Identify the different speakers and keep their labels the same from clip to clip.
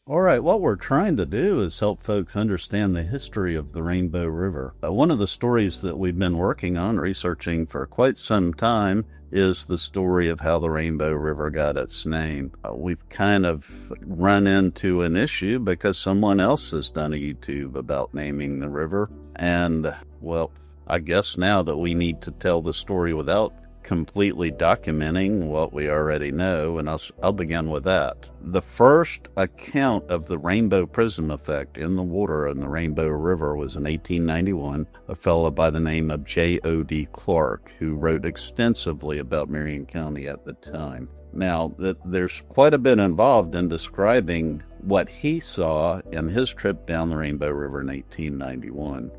Speaker 1: All right, what we're trying to do is help folks understand the history of the Rainbow River. One of the stories that we've been working on, researching for quite some time, is the story of how the Rainbow River got its name. We've kind of run into an issue because someone else has done a YouTube about naming the river. And, well, I guess now that we need to tell the story without completely documenting what we already know, and I'll begin with that. The first account of the rainbow prism effect in the water in the Rainbow River was in 1891, a fellow by the name of J.O.D. Clark, who wrote extensively about Marion County at the time. Now, there's quite a bit involved in describing what he saw in his trip down the Rainbow River in 1891.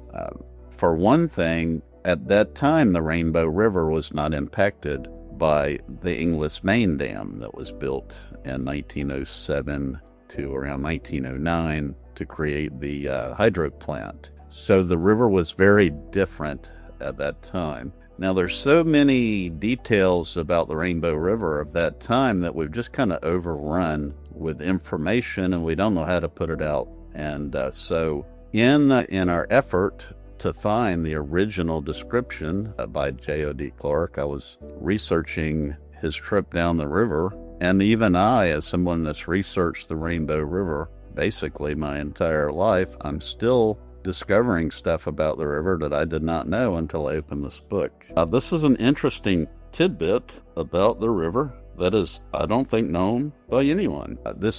Speaker 1: For one thing, at that time, the Rainbow River was not impacted by the Inglis Main Dam that was built in 1907 to around 1909 to create the hydro plant. So the river was very different at that time. Now, there's so many details about the Rainbow River of that time that we've just kind of overrun with information, and we don't know how to put it out. And so in our effort to find the original description by J.O.D. Clark, I was researching his trip down the river, and even I, as someone that's researched the Rainbow River basically my entire life, I'm still discovering stuff about the river that I did not know until I opened this book. This is an interesting tidbit about the river that is, I don't think, known by anyone.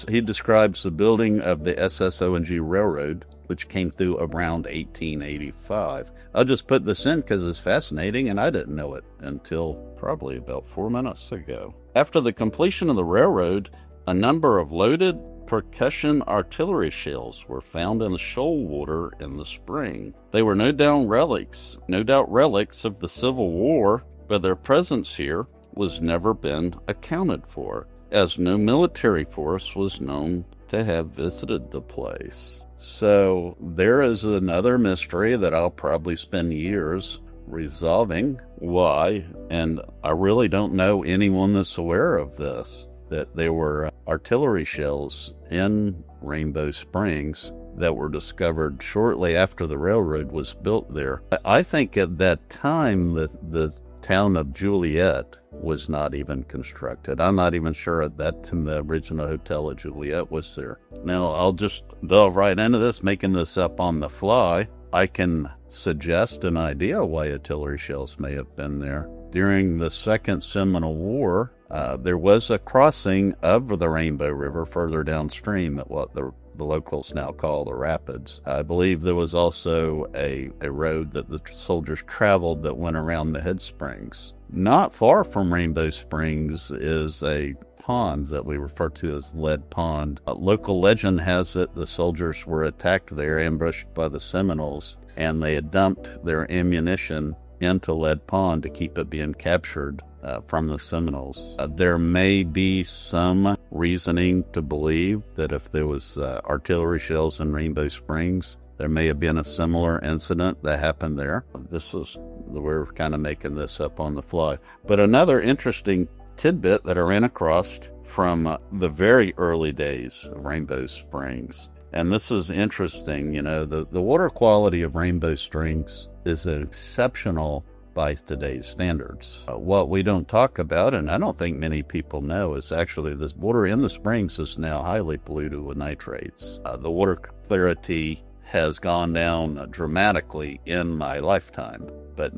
Speaker 1: He describes the building of the SSO&G Railroad, which came through around 1885. I'll just put this in because it's fascinating, and I didn't know it until probably about 4 minutes ago. After the completion of the railroad, a number of loaded percussion artillery shells were found in the shoal water in the spring. They were no doubt relics of the Civil War, but their presence here was never been accounted for, as no military force was known to have visited the place. So there is another mystery that I'll probably spend years resolving why, and I really don't know anyone that's aware of this, that there were artillery shells in Rainbow Springs that were discovered shortly after the railroad was built there. I think at that time the town of Juliet was not even constructed. I'm not even sure at that time the original Hotel of Juliet was there. Now, I'll just delve right into this, making this up on the fly. I can suggest an idea why artillery shells may have been there. During the Second Seminole War, there was a crossing of the Rainbow River further downstream at what the locals now call the Rapids. I believe there was also a road that the soldiers traveled that went around the head springs. Not far from Rainbow Springs is a pond that we refer to as Lead Pond. A local legend has it the soldiers were attacked there, ambushed by the Seminoles, and they had dumped their ammunition into Lead Pond to keep it being captured from the Seminoles. There may be some reasoning to believe that if there was artillery shells in Rainbow Springs, there may have been a similar incident that happened there. We're kind of making this up on the fly. But another interesting tidbit that I ran across from the very early days of Rainbow Springs, and this is interesting, the water quality of Rainbow Springs is exceptional by today's standards. What we don't talk about, and I don't think many people know, is actually this water in the springs is now highly polluted with nitrates. The water clarity has gone down dramatically in my lifetime, but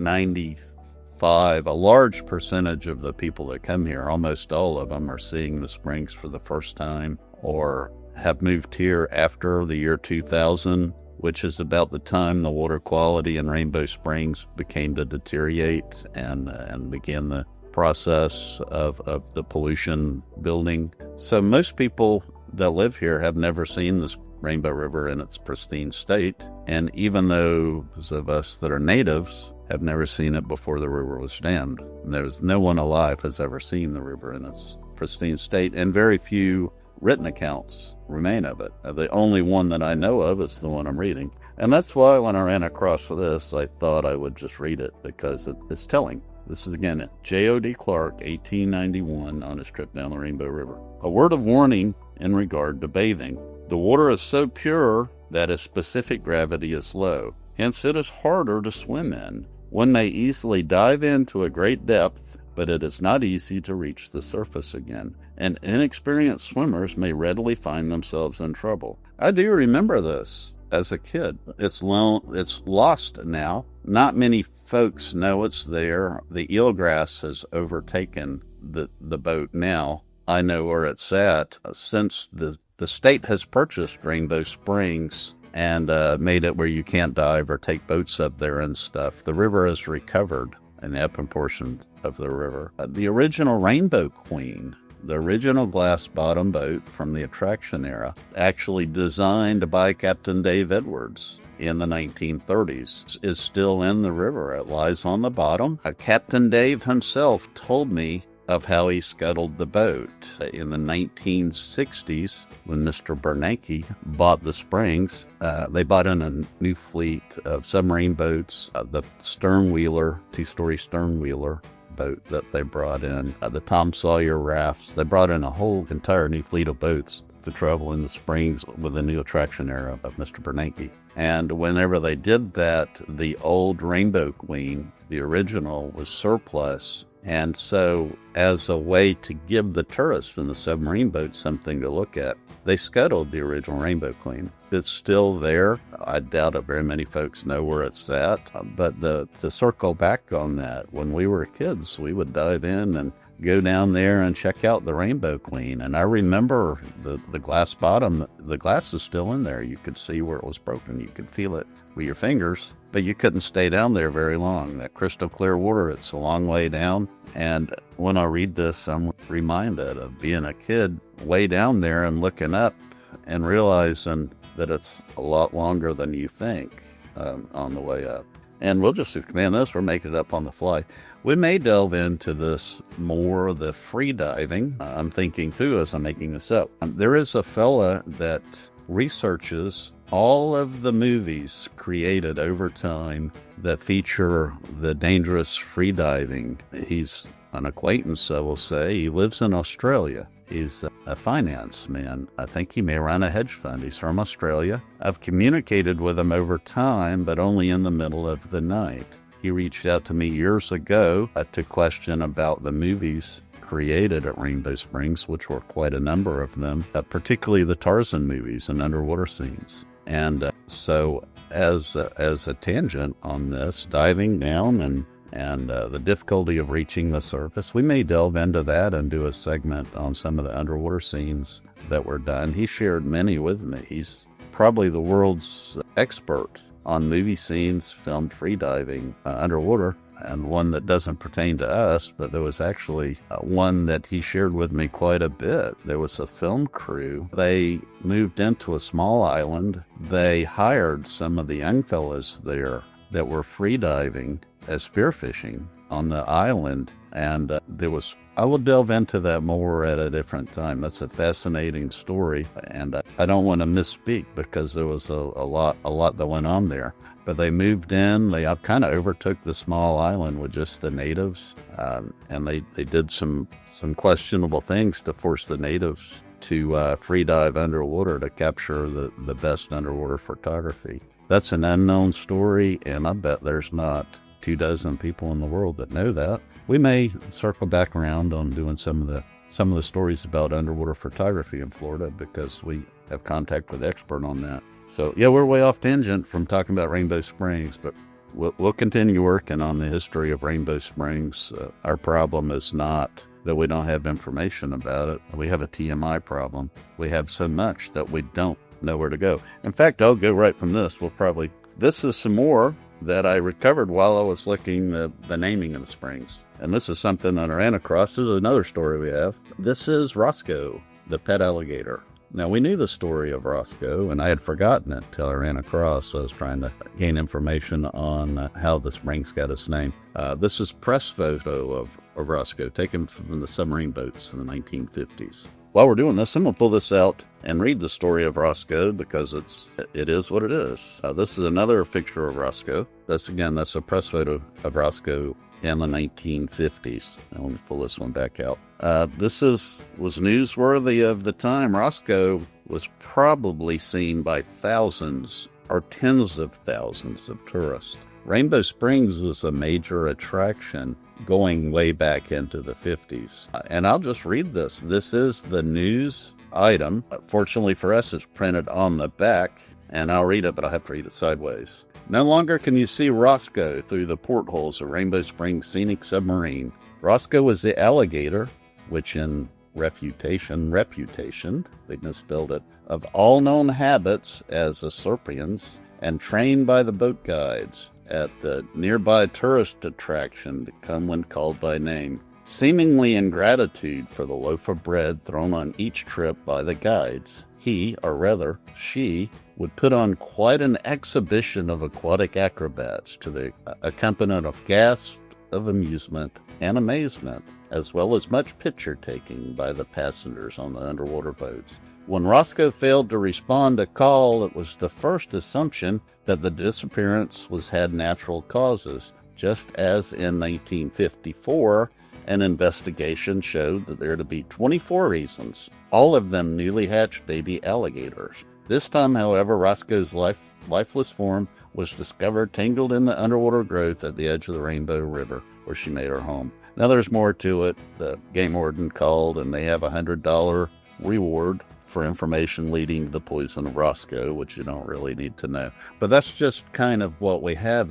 Speaker 1: a large percentage of the people that come here, almost all of them, are seeing the springs for the first time or have moved here after the year 2000, which is about the time the water quality in Rainbow Springs began to deteriorate and began the process of the pollution building. So most people that live here have never seen this Rainbow River in its pristine state, and even those of us that are natives have never seen it before the river was dammed. There's no one alive has ever seen the river in its pristine state, and very few written accounts remain of it. The only one that I know of is the one I'm reading. And that's why when I ran across this, I thought I would just read it because it's telling. This is again J.O.D. Clark, 1891, on his trip down the Rainbow River. A word of warning in regard to bathing. The water is so pure that its specific gravity is low. Hence, it is harder to swim in. One may easily dive into a great depth, but it is not easy to reach the surface again, and inexperienced swimmers may readily find themselves in trouble. I do remember this as a kid. It's lost now. Not many folks know it's there. The eelgrass has overtaken the boat now. I know where it's at. Since the state has purchased Rainbow Springs and made it where you can't dive or take boats up there and stuff, the river has recovered in the upper portion of the river. The original Rainbow Queen, the original glass-bottom boat from the attraction era, actually designed by Captain Dave Edwards in the 1930s, is still in the river. It lies on the bottom. Captain Dave himself told me of how he scuttled the boat. In the 1960s, when Mr. Bernanke bought the Springs, they bought in a new fleet of submarine boats, the stern-wheeler, two-story stern-wheeler boat that they brought in, the Tom Sawyer rafts. They brought in a whole entire new fleet of boats to travel in the Springs with the new attraction era of Mr. Bernanke. And whenever they did that, the old Rainbow Queen, the original, was surplus. And so, as a way to give the tourists in the submarine boat something to look at, they scuttled the original Rainbow Queen. It's still there. I doubt that very many folks know where it's at. But to circle back on that, when we were kids, we would dive in and go down there and check out the Rainbow Queen. And I remember the glass bottom, the glass is still in there. You could see where it was broken. You could feel it with your fingers, but you couldn't stay down there very long. That crystal clear water, it's a long way down. And when I read this, I'm reminded of being a kid way down there and looking up and realizing that it's a lot longer than you think on the way up. And we'll just expand this. We're making it up on the fly. We may delve into this more, the free diving. I'm thinking through as I'm making this up. There is a fella that researches all of the movies created over time that feature the dangerous free diving. He's an acquaintance, I will say. He lives in Australia. He's a finance man. I think he may run a hedge fund. He's from Australia. I've communicated with him over time, but only in the middle of the night. He reached out to me years ago to question about the movies created at Rainbow Springs, which were quite a number of them, particularly the Tarzan movies and underwater scenes. And so as a tangent on this, diving down and the difficulty of reaching the surface, we may delve into that and do a segment on some of the underwater scenes that were done. He shared many with me. He's probably the world's expert on movie scenes filmed free diving underwater, and one that doesn't pertain to us, but there was actually one that he shared with me quite a bit. There was a film crew. They moved into a small island. They hired some of the young fellas there that were free diving as spearfishing on the island, and I will delve into that more at a different time. That's a fascinating story, and I don't want to misspeak because there was a lot that went on there. But they moved in. They kind of overtook the small island with just the natives, and they did some questionable things to force the natives to free dive underwater to capture the best underwater photography. That's an unknown story, and I bet there's not 24 people in the world that know that. We may circle back around on doing some of the stories about underwater photography in Florida because we have contact with an expert on that. So yeah, we're way off tangent from talking about Rainbow Springs, but we'll continue working on the history of Rainbow Springs. Our problem is not that we don't have information about it. We have a TMI problem. We have so much that we don't know where to go. In fact, I'll go right from this. This is some more that I recovered while I was looking the naming of the springs. And this is something that I ran across. This is another story we have. This is Rosco, the pet alligator. Now, we knew the story of Rosco, and I had forgotten it till I ran across. So I was trying to gain information on how the springs got its name. This is press photo of Rosco, taken from the submarine boats in the 1950s. While we're doing this, I'm going to pull this out and read the story of Rosco because it is what it is. This is another picture of Rosco. That's a press photo of Rosco in the 1950s. Now, let me pull this one back out. This was newsworthy of the time. Roscoe was probably seen by thousands or tens of thousands of tourists. Rainbow Springs was a major attraction going way back into the 50s. And I'll just read this. This is the news item. Fortunately for us, it's printed on the back, and I'll read it, but I'll have to read it sideways. No longer can you see Rosco through the portholes of Rainbow Springs Scenic Submarine. Rosco was the alligator, which in reputation, they misspelled it, of all known habits as Usurpians, and trained by the boat guides at the nearby tourist attraction to come when called by name. Seemingly in gratitude for the loaf of bread thrown on each trip by the guides, he, or rather she, would put on quite an exhibition of aquatic acrobats to the accompaniment of gasps of amusement and amazement, as well as much picture-taking by the passengers on the underwater boats. When Roscoe failed to respond to call, it was the first assumption that the disappearance had natural causes, just as in 1954, an investigation showed that there to be 24 reasons, all of them newly hatched baby alligators. This time, however, Roscoe's lifeless form was discovered tangled in the underwater growth at the edge of the Rainbow River, where she made her home. Now, there's more to it. The game warden called, and they have a $100 reward for information leading to the poison of Roscoe, which you don't really need to know. But that's just kind of what we have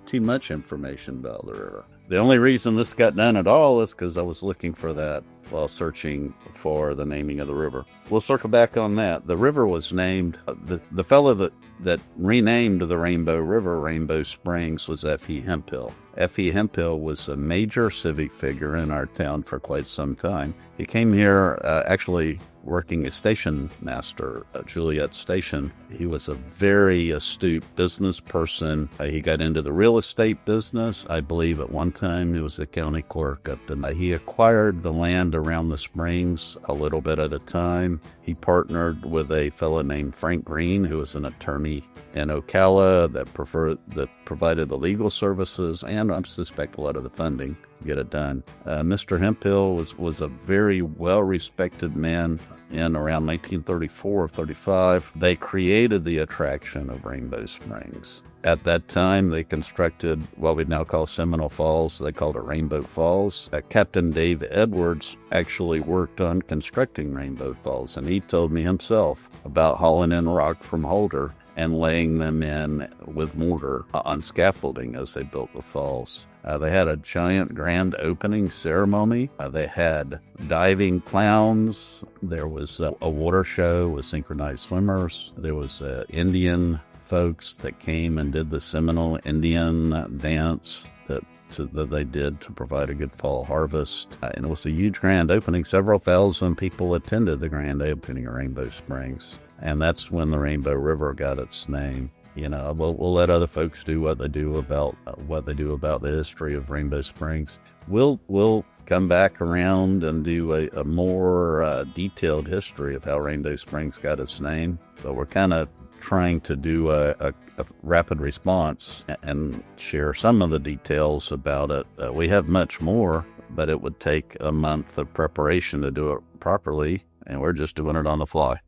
Speaker 1: too much information about the river. The only reason this got done at all is because I was looking for that while searching for the naming of the river. We'll circle back on that. The river was named, the fellow that renamed the Rainbow River Rainbow Springs was F.E. Hemphill. F.E. Hemphill was a major civic figure in our town for quite some time. He came here actually working as station master at Juliet Station. He was a very astute business person. He got into the real estate business. I believe at one time he was a county clerk. He acquired the land around the springs a little bit at a time. He partnered with a fellow named Frank Green, who was an attorney in Ocala that provided the legal services and I suspect a lot of the funding to get it done. Mr. Hemphill was a very well-respected man. In around 1934 or 35, they created the attraction of Rainbow Springs. At that time, they constructed what we now call Seminole Falls. They called it Rainbow Falls. Captain Dave Edwards actually worked on constructing Rainbow Falls, and he told me himself about hauling in rock from Holder and laying them in with mortar on scaffolding as they built the falls. They had a giant grand opening ceremony. They had diving clowns. There was a water show with synchronized swimmers. There was Indian folks that came and did the Seminole Indian dance that they did to provide a good fall harvest. And it was a huge grand opening. Several thousand people attended the grand opening of Rainbow Springs. And that's when the Rainbow River got its name. You know, we'll let other folks do what they do about the history of Rainbow Springs. We'll come back around and do a more detailed history of how Rainbow Springs got its name. So we're kind of trying to do a rapid response and share some of the details about it. We have much more, but it would take a month of preparation to do it properly, and we're just doing it on the fly.